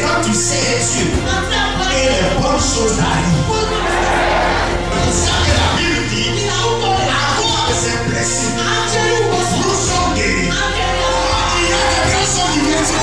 quand tu sais Dieu, et les bonnes choses arrivent. C'est ça que la Bible dit, à cause de ces blessures, nous sommes guéris. Il y a des personnes qui viennent se dire.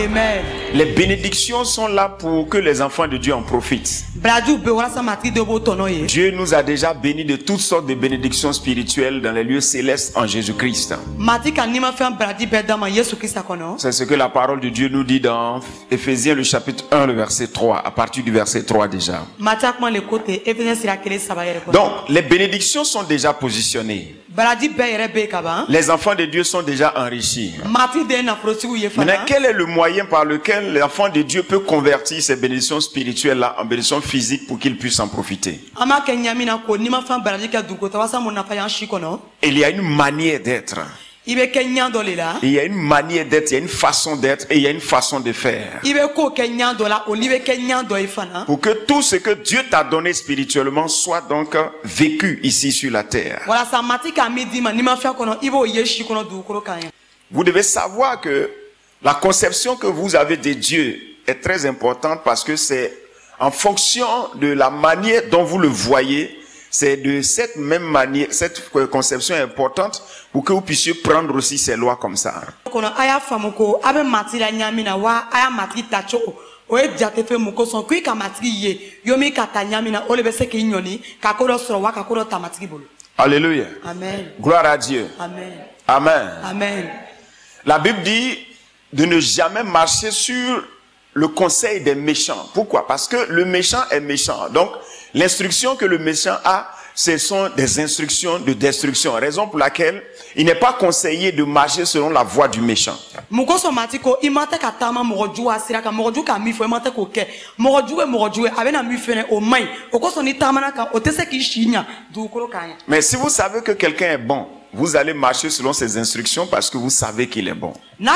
Amen. Les bénédictions sont là pour que les enfants de Dieu en profitent. Dieu nous a déjà bénis de toutes sortes de bénédictions spirituelles dans les lieux célestes en Jésus-Christ. C'est ce que la parole de Dieu nous dit dans Éphésiens le chapitre 1, le verset 3, à partir du verset 3 déjà. Donc, les bénédictions sont déjà positionnées. Les enfants de Dieu sont déjà enrichis. Maintenant, quel est le moyen par lequel l'enfant de Dieu peut convertir ces bénédictions spirituelles-là en bénédictions physiques pour qu'il puisse en profiter? Il y a une manière d'être. Il y a une manière d'être, il y a une façon d'être et il y a une façon de faire. Pour que tout ce que Dieu t'a donné spirituellement soit donc vécu ici sur la terre. Vous devez savoir que la conception que vous avez de Dieu est très importante parce que c'est en fonction de la manière dont vous le voyez. C'est de cette même manière, cette conception est importante pour que vous puissiez prendre aussi ces lois comme ça. Alléluia. Amen. Gloire à Dieu. Amen. Amen. Amen. La Bible dit de ne jamais marcher sur le conseil des méchants. Pourquoi? Parce que le méchant est méchant. Donc, l'instruction que le méchant a, ce sont des instructions de destruction. Raison pour laquelle il n'est pas conseillé de marcher selon la voie du méchant. Mais si vous savez que quelqu'un est bon, vous allez marcher selon ses instructions parce que vous savez qu'il est bon. C'est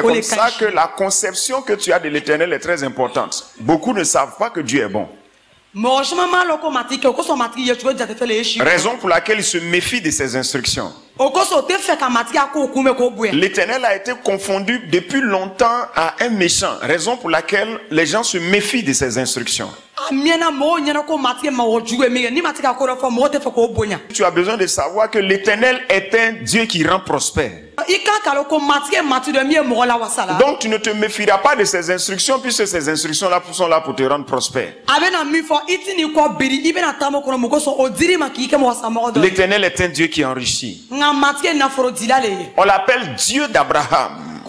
comme ça que la conception que tu as de l'Éternel est très importante. Beaucoup ne savent pas que Dieu est bon. Raison pour laquelle il se méfie de ses instructions. L'Éternel a été confondu depuis longtemps à un méchant. Raison pour laquelle les gens se méfient de ses instructions. Tu as besoin de savoir que l'Éternel est un Dieu qui rend prospère. Donc tu ne te méfieras pas de ses instructions puisque ces instructions-là sont là pour te rendre prospère. L'Éternel est un Dieu qui enrichit. On l'appelle Dieu d'Abraham.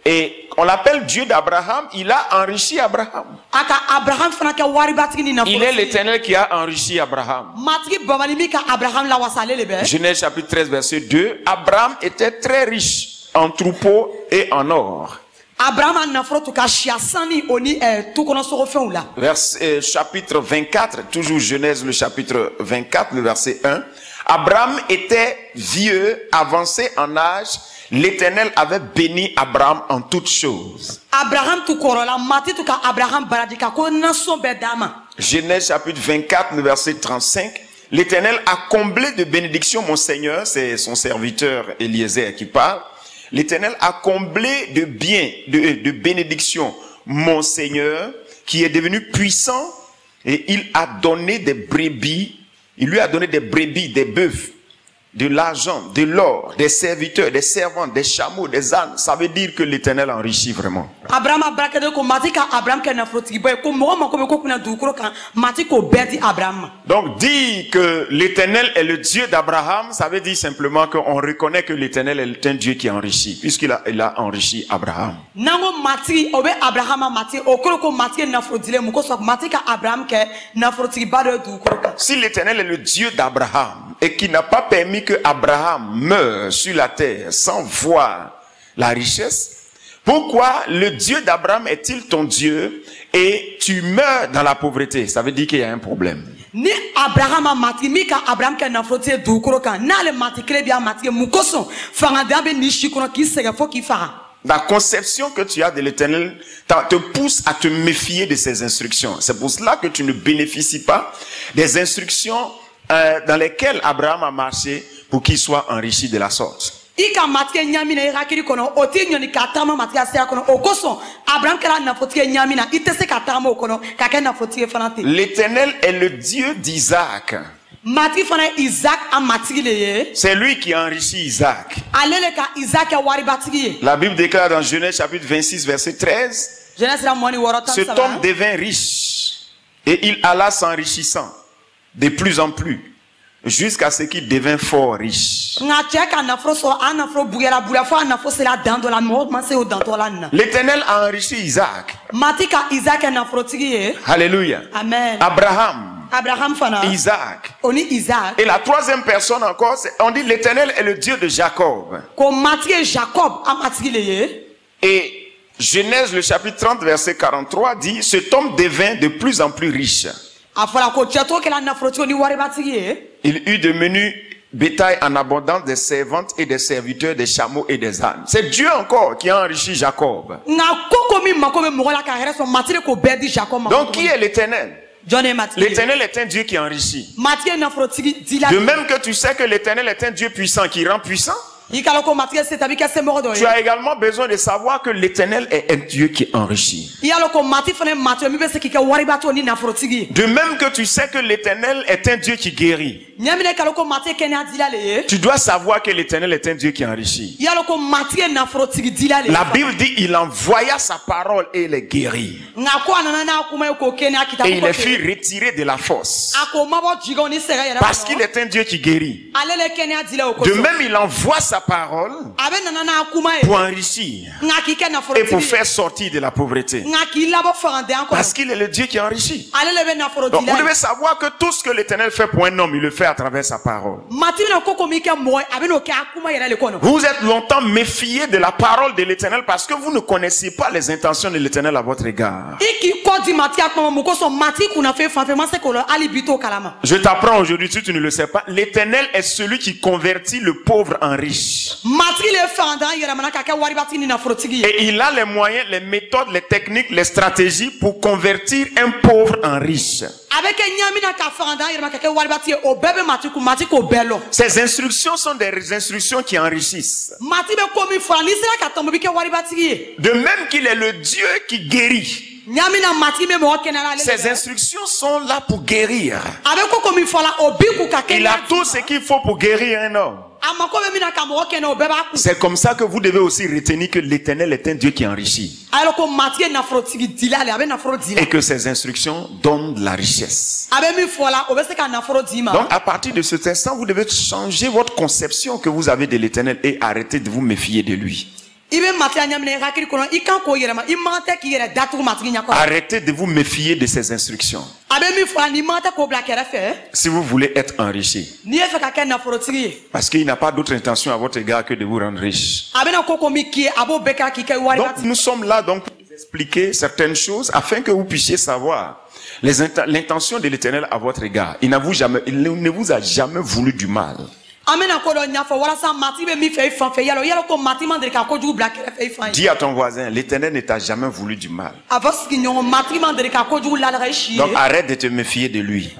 Et on l'appelle Dieu d'Abraham, il a enrichi Abraham. Il est l'Éternel qui a enrichi Abraham. Genèse chapitre 13 verset 2. Abraham était très riche en troupeaux et en or. Chapitre 24, toujours Genèse le chapitre 24, le verset 1. Abraham était vieux, avancé en âge. L'Éternel avait béni Abraham en toutes choses. Genèse chapitre 24, le verset 35. L'Éternel a comblé de bénédictions mon Seigneur, c'est son serviteur Eliezer qui parle. L'Éternel a comblé de biens, de bénédictions mon Seigneur, qui est devenu puissant, et il a donné des brebis. Il lui a donné des brebis, des bœufs, de l'argent, de l'or, des serviteurs, des servantes, des chameaux, des ânes, ça veut dire que l'Éternel enrichit vraiment. Donc dire que l'Éternel est le Dieu d'Abraham, ça veut dire simplement qu'on reconnaît que l'Éternel est un Dieu qui enrichit, puisqu'il a enrichi Abraham. Si l'Éternel est le Dieu d'Abraham et qui n'a pas permis que Abraham meure sur la terre sans voir la richesse, pourquoi le Dieu d'Abraham est-il ton Dieu et tu meurs dans la pauvreté? Ça veut dire qu'il y a un problème. Ni Abraham a mati mi ka Abraham ke na frotie du koro kan na le mati kle bia mati mukoso fanga dabe ni shikono ki sege fo ki fara. La conception que tu as de l'Éternel te pousse à te méfier de ses instructions. C'est pour cela que tu ne bénéficies pas des instructions dans lesquelles Abraham a marché pour qu'il soit enrichi de la sorte. L'Éternel est le Dieu d'Isaac. C'est lui qui a enrichi Isaac. La Bible déclare dans Genèse chapitre 26 verset 13, cet homme devint riche et il alla s'enrichissant de plus en plus jusqu'à ce qu'il devint fort riche. L'Éternel a enrichi Isaac. Alléluia. Amen. Abraham, Isaac. Et la troisième personne encore, on dit l'Éternel est le Dieu de Jacob. Et Genèse le chapitre 30 verset 43 dit, cet homme devint de plus en plus riche. Il eut de menus bétail en abondance, des servantes et des serviteurs, des chameaux et des ânes. C'est Dieu encore qui a enrichi Jacob. Donc qui est l'Éternel? L'Éternel est un Dieu qui enrichit. De même que tu sais que l'Éternel est un Dieu puissant qui rend puissant, tu as également besoin de savoir que l'Éternel est un Dieu qui enrichit. De même que tu sais que l'Éternel est un Dieu qui guérit, tu dois savoir que l'Éternel est un Dieu qui enrichit. La Bible dit il envoya sa parole et les guérit. Et il les fit retirer de la fosse. Parce qu'il est un Dieu qui guérit. De même il envoie sa parole pour enrichir et pour faire sortir de la pauvreté. Parce qu'il est le Dieu qui enrichit. Donc vous devez savoir que tout ce que l'Éternel fait pour un homme, il le fait à travers sa parole. Vous êtes longtemps méfiés de la parole de l'Éternel parce que vous ne connaissez pas les intentions de l'Éternel à votre égard. Je t'apprends aujourd'hui, si tu ne le sais pas, l'Éternel est celui qui convertit le pauvre en riche. Et il a les moyens, les méthodes, les techniques, les stratégies pour convertir un pauvre en riche. Ces instructions sont des instructions qui enrichissent. De même qu'il est le Dieu qui guérit. Ces instructions sont là pour guérir. Il a tout ce qu'il faut pour guérir un homme. C'est comme ça que vous devez aussi retenir que l'Éternel est un Dieu qui enrichit. Et que ses instructions donnent de la richesse. Donc à partir de cet instant, vous devez changer votre conception que vous avez de l'Éternel et arrêter de vous méfier de lui. Arrêtez de vous méfier de ses instructions. Si vous voulez être enrichi. Parce qu'il n'a pas d'autre intention à votre égard que de vous rendre riche. Donc nous sommes là donc pour vous expliquer certaines choses afin que vous puissiez savoir l'intention de l'Éternel à votre égard. Il ne vous a jamais voulu du mal. Dis à ton voisin, l'Éternel ne t'a jamais voulu du mal. Donc arrête de te méfier de lui.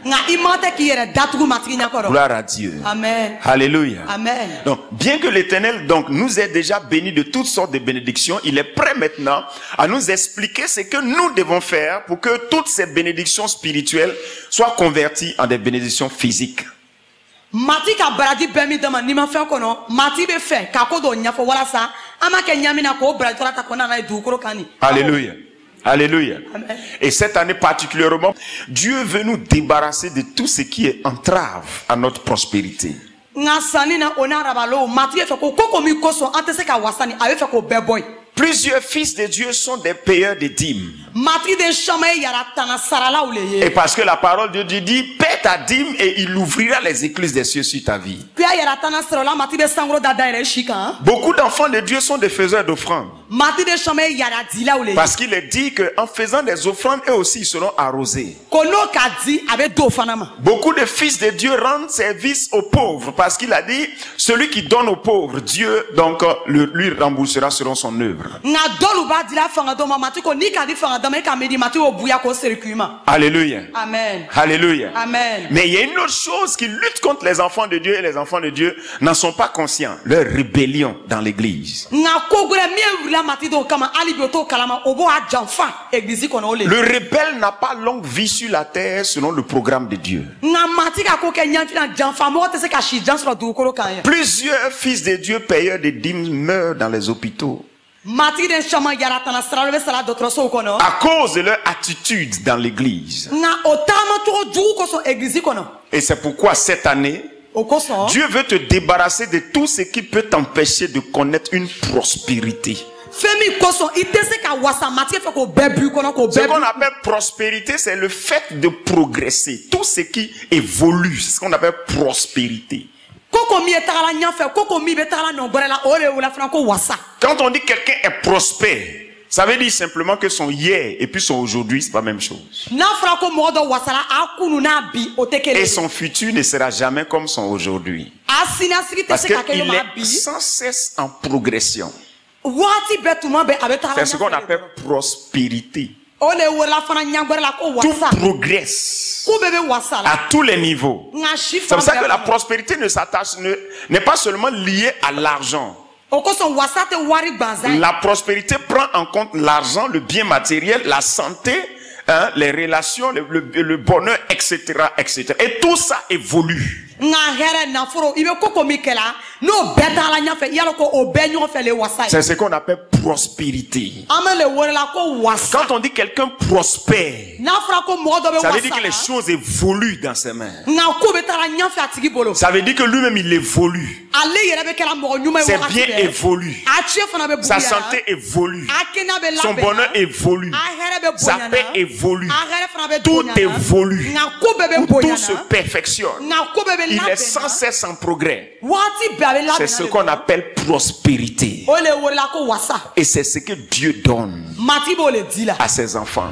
Gloire à Dieu. Amen. Alléluia. Amen. Donc bien que l'Éternel nous ait déjà bénis de toutes sortes de bénédictions, il est prêt maintenant à nous expliquer ce que nous devons faire pour que toutes ces bénédictions spirituelles soient converties en des bénédictions physiques. mati ka baradi bemi dama ni ma fe kono mati be fe ka ko do nya fo wala sa ama ke nyamina ko baradi ta ko na na du koro kani. Alléluia. Alléluia. Amen. Et cette année particulièrement, Dieu veut nous débarrasser de tout ce qui est entrave à notre prospérité. Nga sani na ona rabalo mati fe ko koko mi koso ante se ka wasani awe fe ko beboy. Plusieurs fils de Dieu sont des payeurs de dîmes. Et parce que la parole de Dieu dit, paie ta dîme et il ouvrira les écluses des cieux sur ta vie. Beaucoup d'enfants de Dieu sont des faiseurs d'offrandes. Parce qu'il est dit qu'en faisant des offrandes, eux aussi ils seront arrosés. Beaucoup de fils de Dieu rendent service aux pauvres. Parce qu'il a dit, celui qui donne aux pauvres, Dieu donc lui remboursera selon son œuvre. Alléluia. Amen. Alléluia. Amen. Mais il y a une autre chose qui lutte contre les enfants de Dieu et les enfants de Dieu n'en sont pas conscients. Leur rébellion dans l'église. Le rebelle n'a pas longue vie sur la terre selon le programme de Dieu. Plusieurs fils de Dieu payeurs de dîmes meurent dans les hôpitaux. À cause de leur attitude dans l'église. Et c'est pourquoi cette année, Dieu veut te débarrasser de tout ce qui peut t'empêcher de connaître une prospérité. Ce qu'on appelle prospérité, c'est le fait de progresser. Tout ce qui évolue, c'est ce qu'on appelle prospérité. Quand on dit quelqu'un est prospère, ça veut dire simplement que son hier et puis son aujourd'hui, c'est pas la même chose. Et son futur ne sera jamais comme son aujourd'hui. Parce qu'il est sans cesse en progression. C'est ce qu'on appelle prospérité. Tout progresse à tous les niveaux. C'est pour ça que la prospérité n'est pas seulement liée à l'argent. La prospérité prend en compte l'argent, le bien matériel, la santé, les relations, le bonheur, etc., etc. Et tout ça évolue. C'est ce qu'on appelle prospérité. Quand on dit quelqu'un prospère, ça veut dire que les choses évoluent dans ses mains. Ça veut dire que lui-même il évolue. Ses biens évoluent. Sa santé évolue. Son bonheur évolue. Sa paix évolue. Tout évolue. Tout se perfectionne. Il est sans cesse en progrès. C'est ce qu'on appelle prospérité. Et c'est ce que Dieu donne à ses enfants.